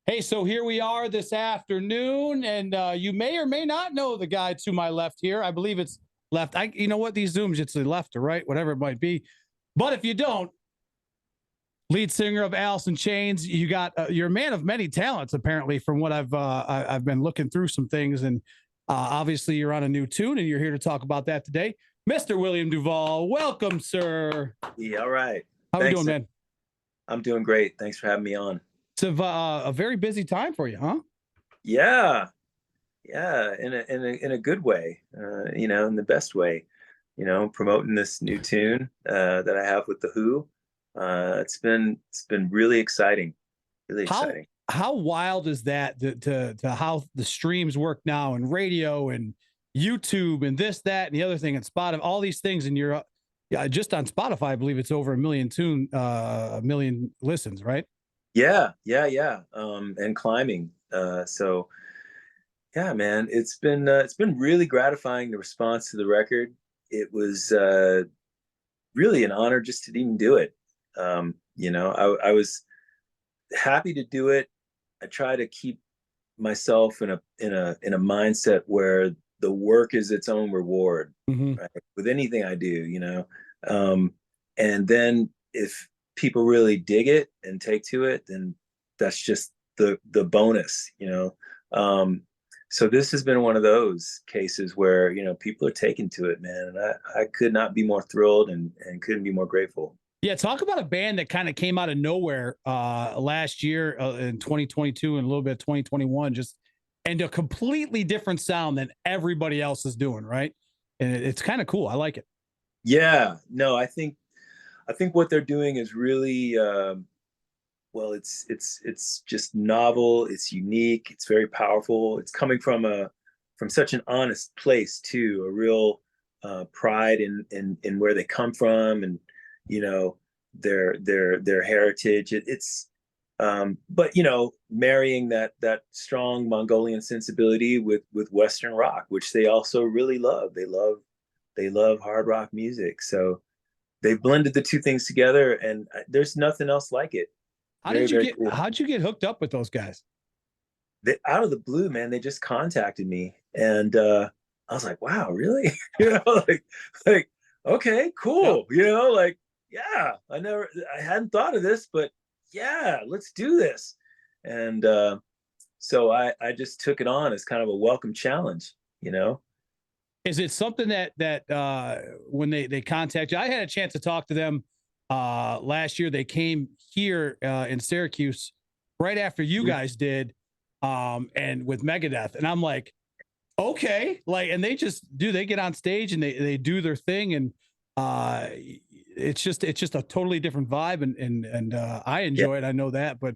Hey, so here we are this afternoon, and you may or may not know the guy to my left here. I believe it's left. You know what? These Zooms, it's the left or right, whatever it might be. But if you don't, lead singer of Alice in Chains, you're a man of many talents, apparently, from what I've been looking through some things, and obviously you're on a new tune, and you're here to talk about that today, Mr. William Duval. Welcome, sir. Yeah, all right. How are we doing, Thanks. man? I'm doing great. Thanks for having me on. It's a very busy time for you, huh? Yeah, yeah, in a good way, in the best way, promoting this new tune that I have with the Who. It's been really exciting, really How exciting. how wild is that to how the streams work now and radio and YouTube and this, that, and the other thing and Spotify, all these things, and you're yeah, just on Spotify, I believe it's over a million listens, right? Yeah, yeah, yeah. And climbing. So yeah, man, it's been really gratifying the response to the record. It was really an honor just to even do it. I was happy to do it. I try to keep myself in a mindset where the work is its own reward, Hmm. right? With anything I do. Um, and then if people really dig it and take to it, then that's just the bonus. So this has been one of those cases where people are taking to it, man, and I could not be more thrilled and couldn't be more grateful. Yeah, talk about a band that kind of came out of nowhere last year in 2022 and a little bit of 2021, just and a completely different sound than everybody else is doing, right? And it's kind of cool. I like it. Yeah, no, I think what they're doing is really well. It's just novel. It's unique. It's very powerful. It's coming from such an honest place too. A real pride in where they come from, and you know their heritage. It's but marrying that strong Mongolian sensibility with Western rock, which they also really love. They love hard rock music. So they've blended the two things together, and there's nothing else like it. Very, very cool. How'd you get hooked up with those guys? Out of the blue, man, they just contacted me, and I was like, "Wow, really?" like, okay, Yep. cool. Yeah, I hadn't thought of this, but yeah, let's do this. And so I just took it on as kind of a welcome challenge. Is it something that when they contact you? I had a chance to talk to them last year. They came here in Syracuse right after you Mhm. guys did, and with Megadeth, and I'm like, okay, like, and they get on stage and they do their thing, and it's just a totally different vibe, and I Yeah. enjoy it. I know that, but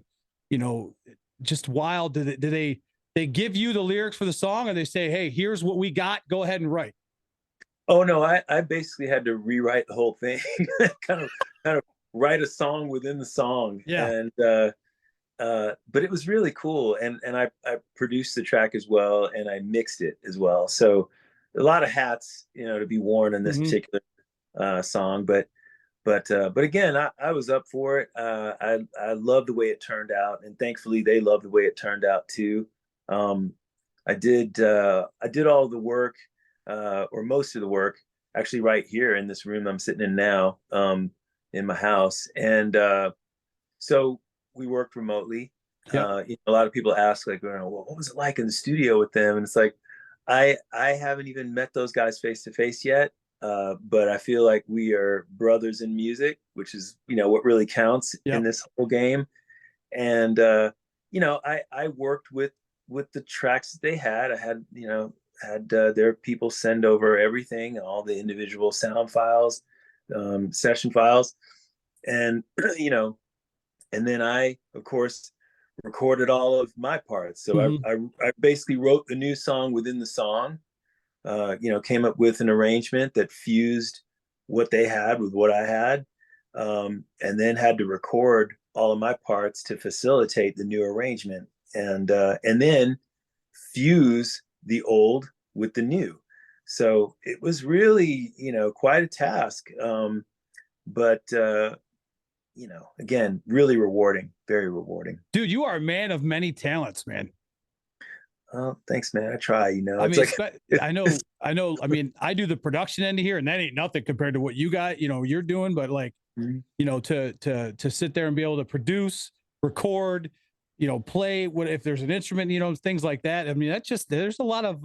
you know, just wild. Do they give you the lyrics for the song, or they say, hey, here's what we got, go ahead and write? Oh no, I basically had to rewrite the whole thing, kind of write a song within the song, Yeah. and but it was really cool, and I produced the track as well, and I mixed it as well. So a lot of hats, to be worn in this Hmm. particular song, but again, I was up for it. I love the way it turned out, and thankfully they love the way it turned out too. Um, I did all the work, or most of the work, actually right here in this room I'm sitting in now, in my house, and so we worked remotely. Yep. A lot of people ask, like, well, what was it like in the studio with them? And it's like, I haven't even met those guys face to face yet, but I feel like we are brothers in music, which is what really counts in Yep. this whole game. And I worked with the tracks that they had. I had their people send over everything, all the individual sound files, session files, and you know and then I, of course, recorded all of my parts. So Hmm. I basically wrote the new song within the song. Came up with an arrangement that fused what they had with what I had, and then had to record all of my parts to facilitate the new arrangement, and then fuse the old with the new. So it was really, quite a task. But again, really rewarding, very rewarding. Dude, you are a man of many talents, man. Oh, thanks, man. I try, I it's mean, like, I know, I mean, I do the production end here, and that ain't nothing compared to what you got, you're doing. But like, to sit there and be able to produce, record, play what if there's an instrument, things like that. I mean, that's just there's a lot of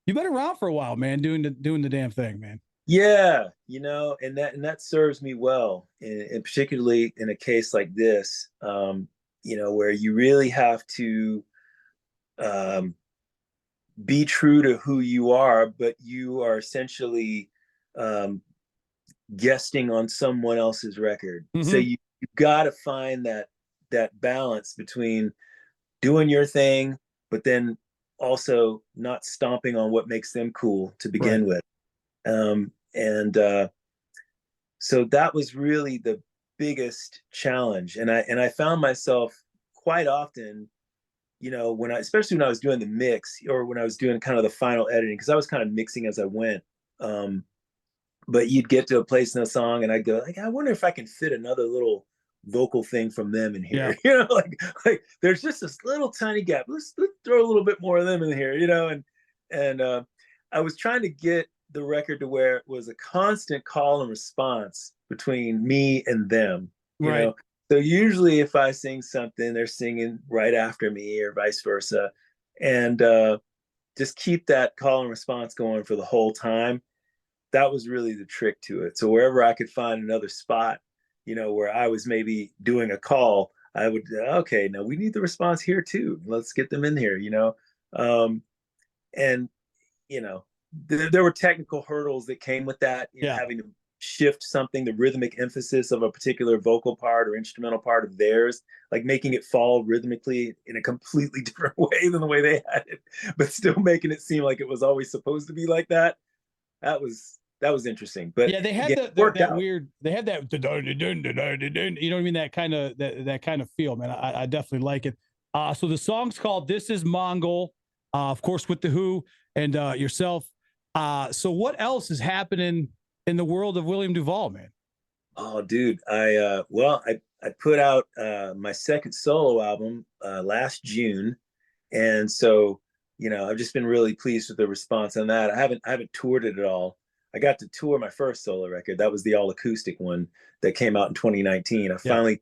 you've been around for a while, man, doing the damn thing, man. yeah, and that serves me well, and particularly in a case like this, where you really have to um, be true to who you are, but you are essentially um, guesting on someone else's record. So Mm-hmm. you got to find that balance between doing your thing, but then also not stomping on what makes them cool to Right. begin with. And so that was really the biggest challenge, and I found myself quite often, especially when I was doing the mix, or when I was doing kind of the final editing, because I was kind of mixing as I went. Um, but you'd get to a place in a song, and I'd go like, I wonder if I can fit another little vocal thing from them in Yeah. here. Like there's just this little tiny gap. Let's throw a little bit more of them in here, and I was trying to get the record to where it was a constant call and response between me and them, you Right. know. So usually if I sing something, they're singing right after me, or vice versa. And just keep that call and response going for the whole time. That was really the trick to it. So wherever I could find another spot, where I was maybe doing a call, I would, okay, now we need the response here too. Let's get them in here. And there were technical hurdles that came with that, Yeah. having to shift something, the rhythmic emphasis of a particular vocal part or instrumental part of theirs, like making it fall rhythmically in a completely different way than the way they had it, but still making it seem like it was always supposed to be like that. That was interesting, but Yeah, they had again, it worked that out. weird. They had that, you know what I mean? That kind of feel, man. I definitely like it. So the song's called "This Is Mongol," of course, with the Who and yourself. So what else is happening in the world of William Duval, man? Oh, dude, I put out my second solo album last June, and so I've just been really pleased with the response on that. I haven't toured it at all. I got to tour my first solo record. That was the all acoustic one that came out in 2019. Yeah.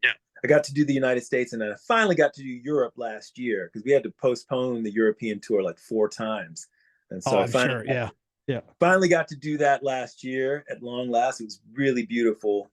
I got to do the United States, and then I finally got to do Europe last year, because we had to postpone the European tour like 4 times, and Oh, so I I'm sure. Yeah. Yeah. finally got to do that last year at long last. It was really beautiful.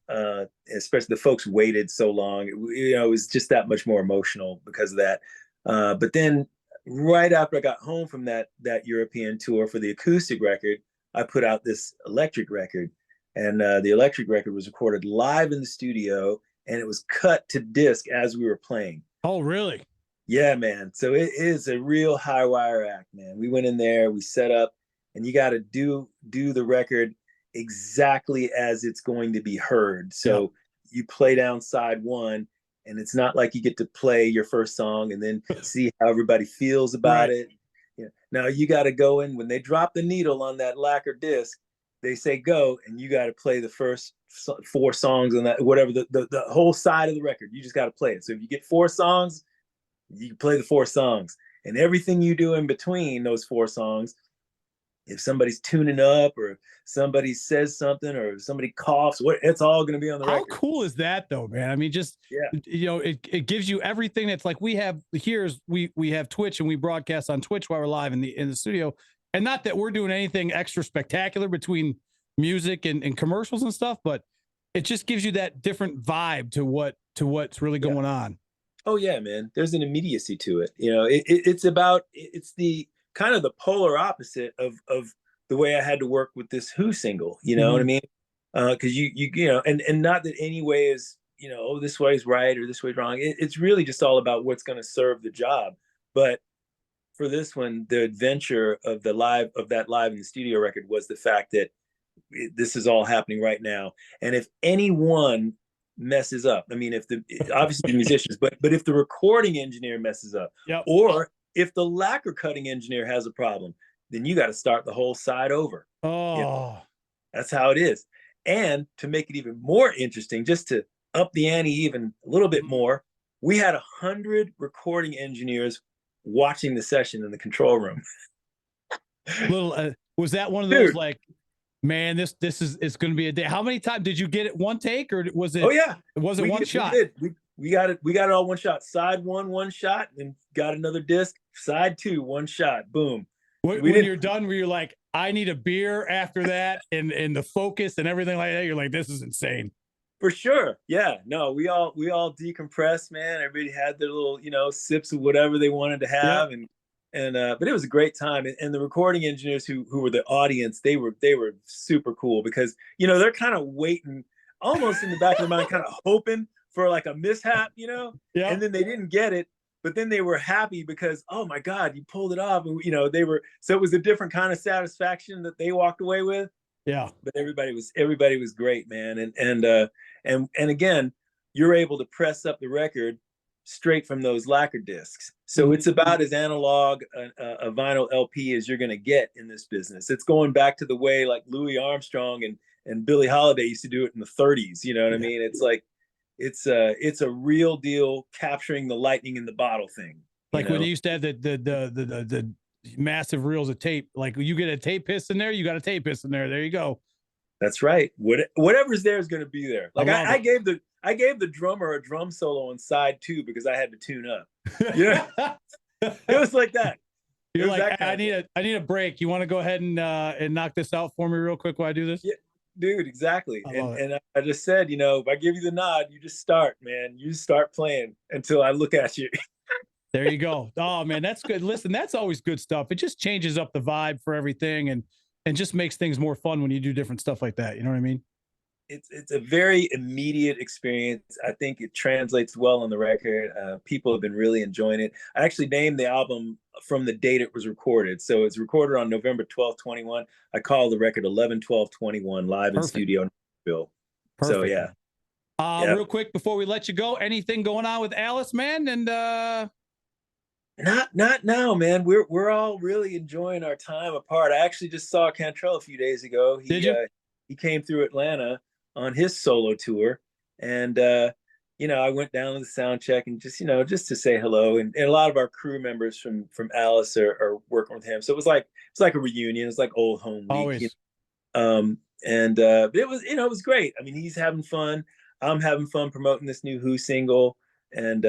Especially the folks waited so long. It was just that much more emotional because of that. But then right after I got home from that European tour for the acoustic record, I put out this electric record, and the electric record was recorded live in the studio, and it was cut to disc as we were playing. Oh, really? Yeah, man. So it is a real high wire act, man. We went in there, we set up, and you got to do the record exactly as it's going to be heard. Yeah. So you play down side one, and it's not like you get to play your first song and then see how everybody feels about Right. it. Now you got to go in when they drop the needle on that lacquer disc. They say go, and you got to play the first 4 songs on that, whatever the whole side of the record. You just got to play it. So if you get 4 songs, you play the 4 songs, and everything you do in between those 4 songs, if somebody's tuning up, or somebody says something, or somebody coughs, it's all going to be on the How record. cool is that, though, man? I mean, just Yeah. it gives you everything that's like we have here. Is we have Twitch, and we broadcast on Twitch while we're live in the studio, and not that we're doing anything extra spectacular between music and commercials and stuff, but it just gives you that different vibe to what's really Yeah. going on. Oh yeah, man. There's an immediacy to it. It's the kind of the polar opposite of the way I had to work with this Who single. You know what I Mhm. mean? Because and not that any way is, oh, this way is right or this way is wrong. It's really just all about what's going to serve the job. But for this one, the adventure of that live in the studio record was the fact that this is all happening right now. And if anyone messes up, I mean, if the obviously the musicians, but if the recording engineer messes up, Yep. or if the lacquer cutting engineer has a problem, then you got to start the whole side over. Oh, That's how it is. And to make it even more interesting, just to up the ante even a little bit more. We had 100 recording engineers watching the session in the control room. Little was that one of those Dude. like, man, this is it's going to be a day. How many times did you get it one take, or was it? Oh yeah, Was it one shot? We did. We got it. We got it all one shot. Side one shot, and got another disc. Side two, one shot. Boom. When you're done, were you like, I need a beer after that, and the focus and everything like that? You're like, this is insane. For sure. Yeah. No, we all decompressed, man. Everybody had their little, sips of whatever they wanted to have. Yep. But it was a great time. And the recording engineers who were the audience, they were super cool because, they're kind of waiting almost in the back of their mind, kind of hoping for like a mishap, Yep. and then they didn't get it. But then they were happy because, oh my God, you pulled it off. And, so it was a different kind of satisfaction that they walked away with. Yeah. But everybody was great, man. And again, you're able to press up the record straight from those lacquer discs. So it's about as analog a vinyl LP as you're going to get in this business. It's going back to the way like Louis Armstrong and Billie Holiday used to do it in the 30s. You know what I mean? It's like, it's a real deal capturing the lightning in the bottle thing. Like when they used to have the massive reels of tape, like you get a tape piston there, you got a tape piston there. There you go. That's right. Whatever's there is going to be there. Like I gave the drummer a drum solo on side 2 because I had to tune up. Yeah, it was like that. You're like, I need a break. You want to go ahead and knock this out for me real quick while I do this? Yeah, dude, exactly. And I just said, if I give you the nod, you just start, man. You start playing until I look at you. There you go. Oh man, that's good. Listen, that's always good stuff. It just changes up the vibe for everything and just makes things more fun when you do different stuff like that. You know what I mean? It's a very immediate experience. I think it translates well on the record. People have been really enjoying it. I actually named the album from the date it was recorded. So it's recorded on November 12th, 21. I call the record 11/12/21 live in studio. Perfect. So yeah. Real quick before we let you go, anything going on with Alice, man? And not now, man. We're all really enjoying our time apart. I actually just saw Cantrell a few days ago. Did you? He came through Atlanta on his solo tour, and I went down to the sound check and just to say hello. And a lot of our crew members from Alice are working with him, so it's like a reunion. It's like old home week. Always. But it was it was great. I mean, he's having fun. I'm having fun promoting this new Who single. And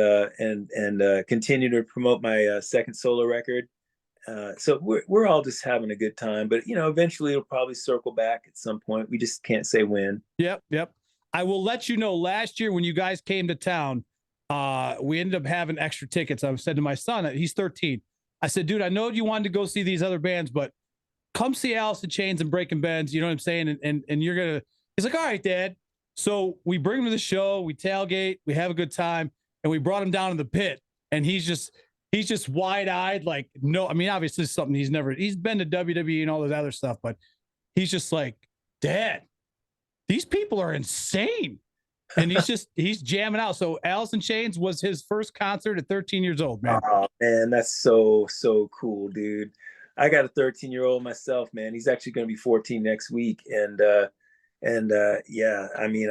continue to promote my second solo record. So we're all just having a good time, but eventually it'll probably circle back at some point. We just can't say when. Yep. I will let you know. Last year when you guys came to town, we ended up having extra tickets. I said to my son, he's 13. I said, dude, I know you wanted to go see these other bands, but come see Alice in Chains and Breaking Benz. You know what I'm saying? And you're gonna. He's like, all right, Dad. So we bring him to the show. We tailgate. We have a good time. And we brought him down to the pit, and he's just wide-eyed, like, no, I mean, obviously it's something he's been to WWE and all this other stuff, but he's just like, Dad, these people are insane. And he's jamming out. So Alice in Chains was his first concert at 13 years old, man. Oh man, that's so cool, dude. I got a 13-year-old myself, man. He's actually going to be 14 next week. And yeah, I mean,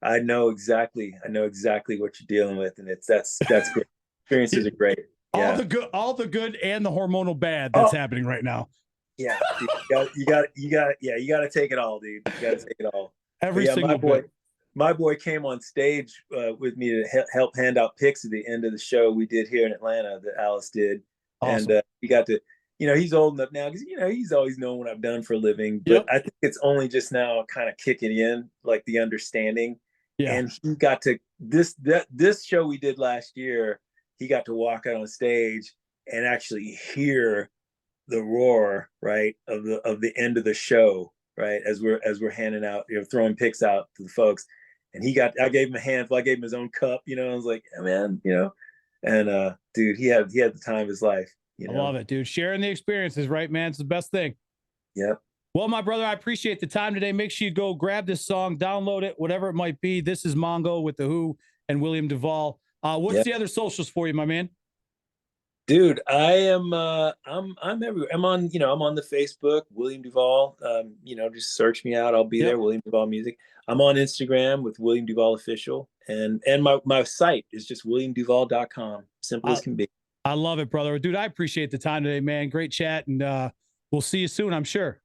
I know exactly what you're dealing with, and that's great. Experiences are great. Yeah. All the good and the hormonal bad that's happening right now. Yeah, dude, you got to take it all, dude. You got to take it all. Every single bit. My boy came on stage with me to help hand out picks at the end of the show we did here in Atlanta that Alice did, awesome. And he got to. He's old enough now because he's always known what I've done for a living, but I think it's only just now kind of kicking in, like the understanding. Yeah. And he got to this show we did last year. He got to walk out on stage and actually hear the roar, right, of the end of the show, right, as we're handing out, throwing picks out to the folks. And I gave him a handful. I gave him his own cup. I was like, oh, man, and dude, he had the time of his life. I love it, dude. Sharing the experiences, right, man? It's the best thing. Yep. Well, my brother, I appreciate the time today. Make sure you go grab this song, download it, whatever it might be. This is Mongo with The Who and William Duval. What's the other socials for you, my man? Dude, I'm everywhere. I'm on, I'm on the Facebook, William Duval. Just search me out. I'll be Yep. there, William Duval Music. I'm on Instagram with William Duval Official. And my site is just williamduval.com. Simple as I, can be. I love it, brother. Dude, I appreciate the time today, man. Great chat. And we'll see you soon, I'm sure.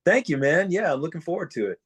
Thank you, man. Yeah, I'm looking forward to it.